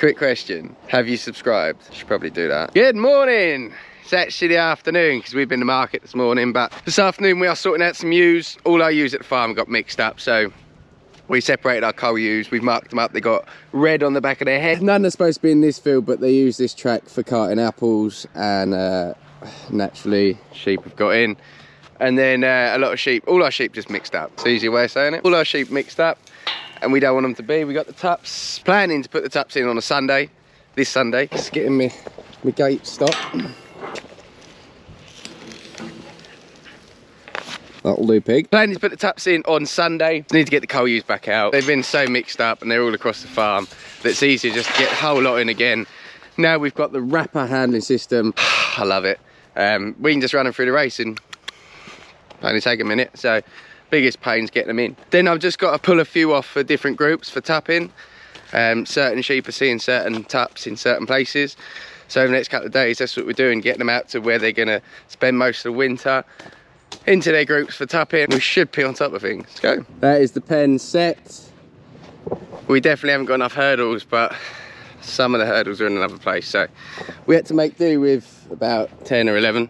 Quick question, have you subscribed? Should probably do that. Good morning! It's actually the afternoon because we've been to market this morning, but this afternoon we are sorting out some ewes. All our ewes at the farm got mixed up, so we separated our cull ewes, we've marked them up, they got red on the back of their head. None are supposed to be in this field, but they use this track for carting apples, and naturally sheep have got in. And then a lot of sheep, all our sheep just mixed up. It's the easy way of saying it. All our sheep mixed up, and we don't want them to be. We got the tups, planning to put the tups in on a Sunday, this Sunday. Just getting my gate stopped. That'll do, pig. Planning to put the tups in on Sunday. Need to get the cull ewes back out. They've been so mixed up and they're all across the farm that it's easier just to get a whole lot in again. Now we've got the wrapper handling system. I love it. We can just run them through the race and only take a minute. So biggest pain's getting them in. Then I've just got to pull a few off for different groups for tupping. Certain sheep are seeing certain tups in certain places. So the next couple of days, that's what we're doing, getting them out to where they're gonna spend most of the winter, into their groups for tupping. We should be on top of things. Let's go. That is the pen set. We definitely haven't got enough hurdles, but some of the hurdles are in another place. So we had to make do with about 10 or 11.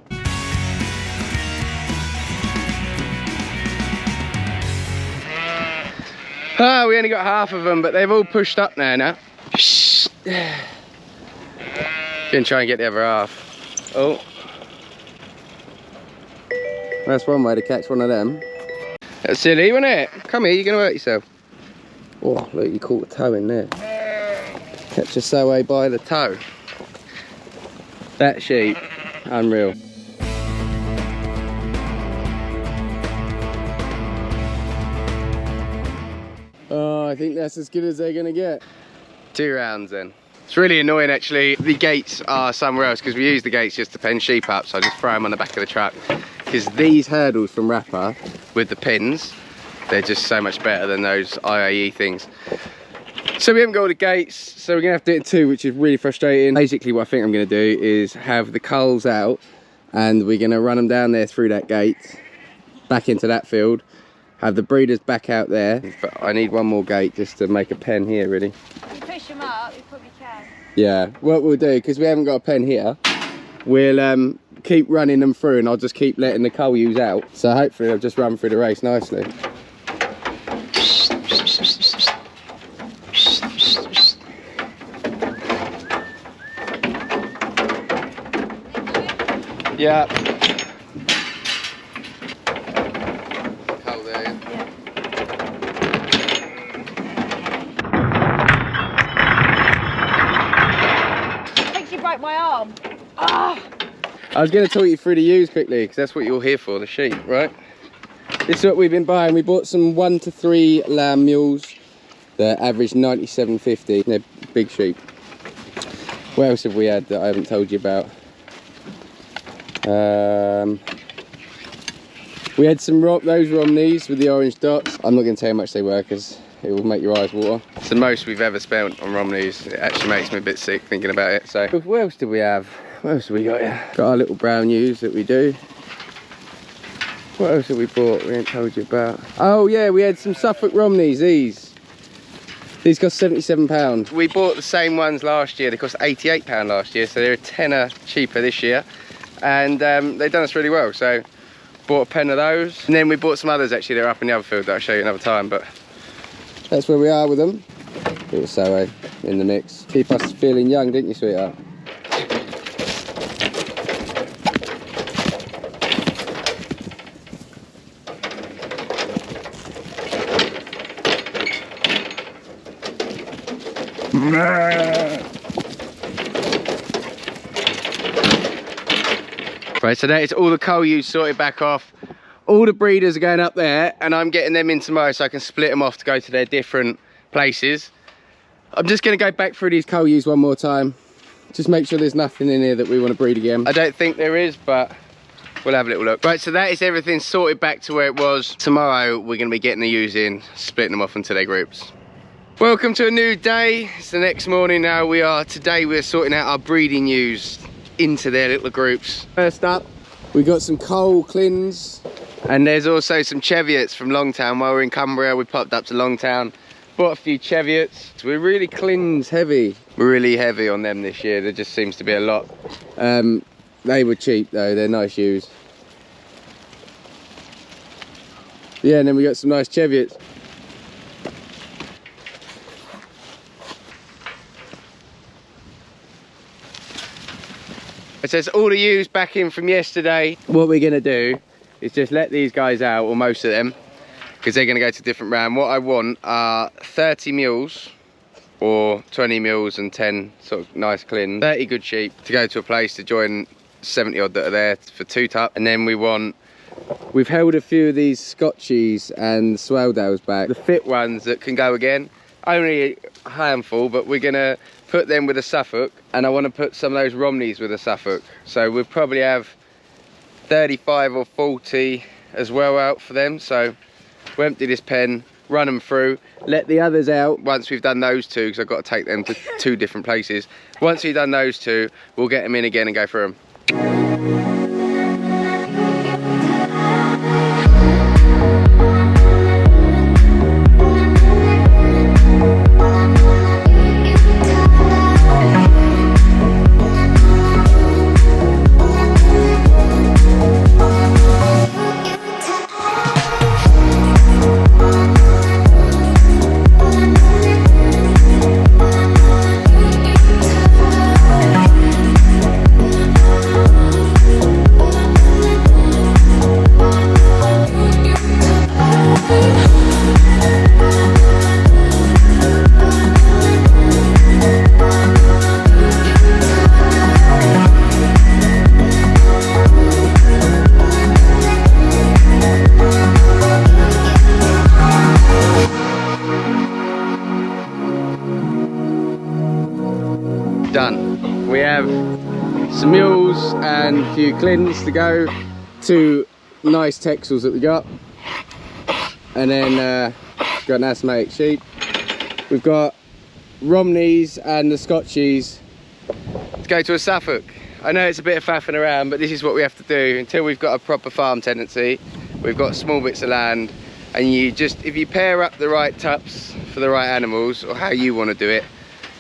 Oh, we only got half of them, but they've all pushed up now. Gonna try and get the other half. Oh. That's one way to catch one of them. That's silly, wasn't it? Come here, you're gonna hurt yourself. Oh, look, you caught a toe in there. Catch a sow by the toe. That sheep, unreal. Oh, I think that's as good as they're gonna get. 2 rounds then. It's really annoying actually. The gates are somewhere else because we use the gates just to pen sheep up, so I just throw them on the back of the truck. Because these hurdles from Rapper with the pins, they're just so much better than those IAE things. So we haven't got all the gates, so we're gonna have to do it in 2, which is really frustrating. Basically what I think I'm gonna do is have the culls out and we're gonna run them down there through that gate, back into that field, have the breeders back out there. But I need one more gate just to make a pen here really. If you push them up, you probably can. Yeah, what we'll do, because we haven't got a pen here, we'll keep running them through and I'll just keep letting the cull ewes out. So hopefully they'll just run through the race nicely. Yeah. Cull there, yeah? I think she broke my arm. Ah! I was going to talk you through the ewes quickly because that's what you're here for, the sheep, right? This is what we've been buying. We bought some 1 to 3 lamb mules. They're average 97.50. They're big sheep. What else have we had that I haven't told you about? We had some those Romneys with the orange dots. I'm not going to tell you how much they were because it will make your eyes water. It's the most we've ever spent on Romneys. It actually makes me a bit sick thinking about it. So what else did we have? What else have we got here? Got our little brown ewes that we do. What else have we bought we ain't told you about? Oh yeah, we had some Suffolk Romneys, these. These cost £77. We bought the same ones last year. They cost £88 last year, so they're a tenner cheaper this year. And they've done us really well, so bought a pen of those. And then we bought some others actually, they're up in the other field that I'll show you another time, but that's where we are with them. Little sow in the mix. Keep us feeling young, didn't you, sweetheart? Right, so that is all the cull ewes sorted back off. All the breeders are going up there and I'm getting them in tomorrow so I can split them off to go to their different places. I'm just going to go back through these cull ewes one more time. Just make sure there's nothing in here that we want to breed again. I don't think there is, but we'll have a little look. Right, so that is everything sorted back to where it was. Tomorrow we're going to be getting the ewes in, splitting them off into their groups. Welcome to a new day. It's the next morning now. Today we're sorting out our breeding ewes into their little groups. First up, we got some Cole Clins, and there's also some Cheviots from Longtown. While we're in Cumbria, we popped up to Longtown, Bought a few Cheviots. We're really cleans heavy. We're really heavy on them this year. There just seems to be a lot. They were cheap though, they're nice ewes. Yeah, and then we got some nice Cheviots. It says all the ewes back in from yesterday. What we're gonna do is just let these guys out, or most of them, because they're gonna go to a different ram. What I want are 30 mules or 20 mules and 10 sort of nice clean, 30 good sheep to go to a place to join 70 odd that are there for 2 tup. And then we've held a few of these Scotchies and Swaledales back, the fit ones that can go again, only a handful, but we're gonna put them with a Suffolk, and I want to put some of those Romneys with a Suffolk. So we'll probably have 35 or 40 as well out for them. So we'll empty this pen, run them through, let the others out once we've done those 2, because I've got to take them to 2 different places. Once we've done those 2, we'll get them in again and go through them. Done. We have some mules and a few clins to go, 2 nice Texels that we got, and then got an Asthmatic sheep. We've got Romneys and the Scotchies to go to a Suffolk. I know it's a bit of faffing around, but this is what we have to do until we've got a proper farm tenancy. We've got small bits of land, and if you pair up the right tups for the right animals, or how you want to do it,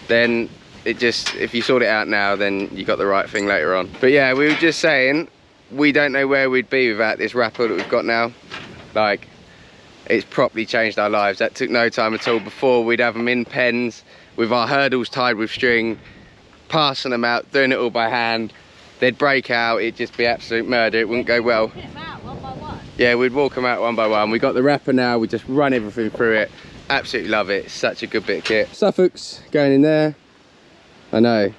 then if you sort it out now, then you got the right thing later on. But yeah, we were just saying, we don't know where we'd be without this wrapper that we've got now. Like, it's properly changed our lives. That took no time at all. Before, we'd have them in pens with our hurdles tied with string, passing them out, doing it all by hand. They'd break out, it'd just be absolute murder. It wouldn't go well. Put them out one by one. Yeah, we'd walk them out one by one. We got the wrapper now, we just run everything through it. Absolutely love it. It's such a good bit of kit. Suffolk's going in there. I know,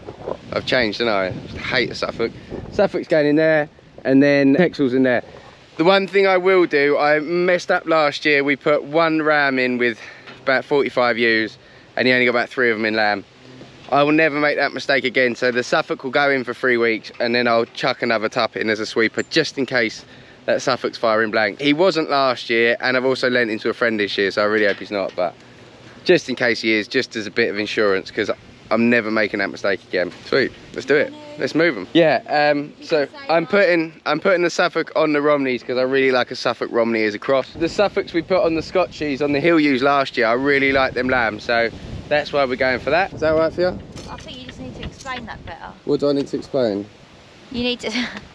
I've changed, haven't I? I hate a Suffolk. Suffolk's going in there, and then Texel's in there. The one thing I will do, I messed up last year. We put 1 ram in with about 45 ewes, and he only got about 3 of them in lamb. I will never make that mistake again. So the Suffolk will go in for 3 weeks, and then I'll chuck another tup in as a sweeper, just in case that Suffolk's firing blank. He wasn't last year, and I've also lent into a friend this year, so I really hope he's not, but just in case he is, just as a bit of insurance, because I'm never making that mistake again. Sweet, let's do it. Let's move them. Yeah, so I'm putting the Suffolk on the Romneys because I really like a Suffolk Romney as a cross. The Suffolks we put on the Scotchies on the hill ewes last year, I really like them lambs, so that's why we're going for that. Is that all right for you? I think you just need to explain that better. What do I need to explain? You need to,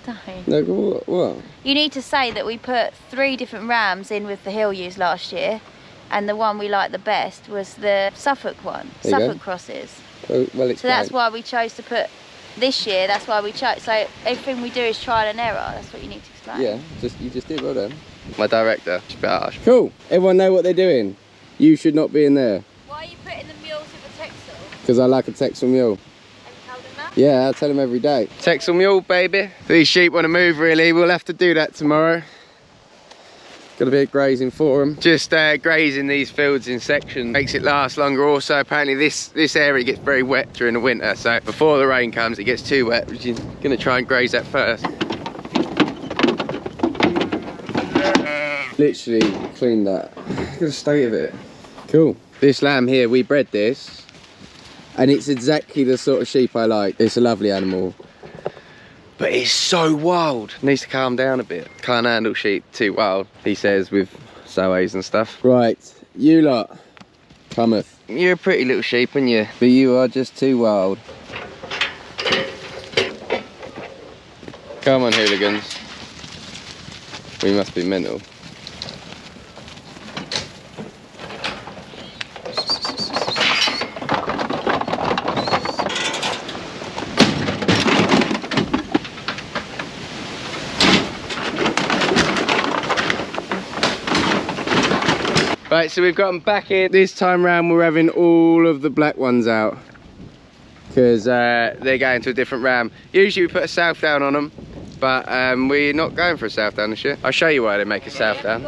don't. No, what? You need to say that we put 3 different rams in with the hill ewes last year, and the one we liked the best was the Suffolk one, Suffolk crosses. Well, so that's why we chose to put this year. That's why we chose. So everything we do is trial and error. That's what you need to explain. Yeah, you just did. Well done. My director, just a bit harsh. Cool. Everyone know what they're doing. You should not be in there. Why are you putting the mules with a Texel? Because I like a Texel mule. Have you told them that? Yeah, I tell them every day. Texel mule, baby. These sheep want to move. Really, we'll have to do that tomorrow. Got a bit of grazing for them. Just grazing these fields in sections makes it last longer. Also, apparently this area gets very wet during the winter, so before the rain comes it gets too wet. We're gonna try and graze that first. Literally clean that. Look at the state of it. Cool. This lamb here, we bred this, and it's exactly the sort of sheep I like. It's a lovely animal. But it's so wild. Needs to calm down a bit. Can't handle sheep too wild, he says, with soways and stuff. Right, you lot. cometh. You're a pretty little sheep, aren't you? But you are just too wild. Come on, hooligans. We must be mental. Right, so we've got them back in. This time round we're having all of the black ones out because they're going to a different ram. Usually we put a south down on them, but we're not going for a south down this year. I'll show you why they make a south down.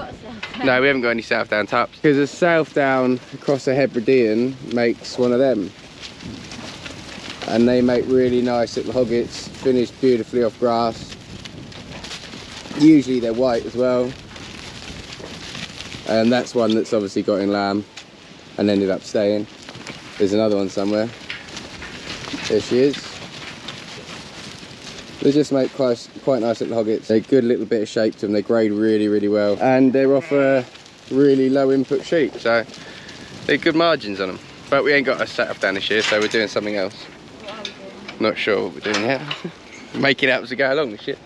No, we haven't got any south down tups. Because a south down across a Hebridean makes one of them. And they make really nice little hoggets, finished beautifully off grass. Usually they're white as well. And that's one that's obviously got in lamb and ended up staying. There's another one somewhere. There she is. They just make quite nice little hoggets. They're a good little bit of shape to them. They grade really, really well. And they're off a really low input sheep, so they're good margins on them. But we ain't got a setup down this year, so we're doing something else. Not sure what we're doing yet. Make it up as we go along this year.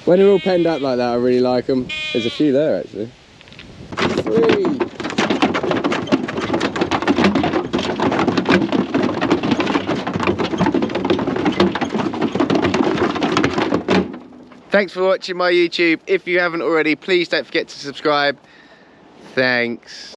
When they're all penned up like that, I really like them. There's a few there actually. 3. Thanks for watching my YouTube. If you haven't already, please don't forget to subscribe. Thanks.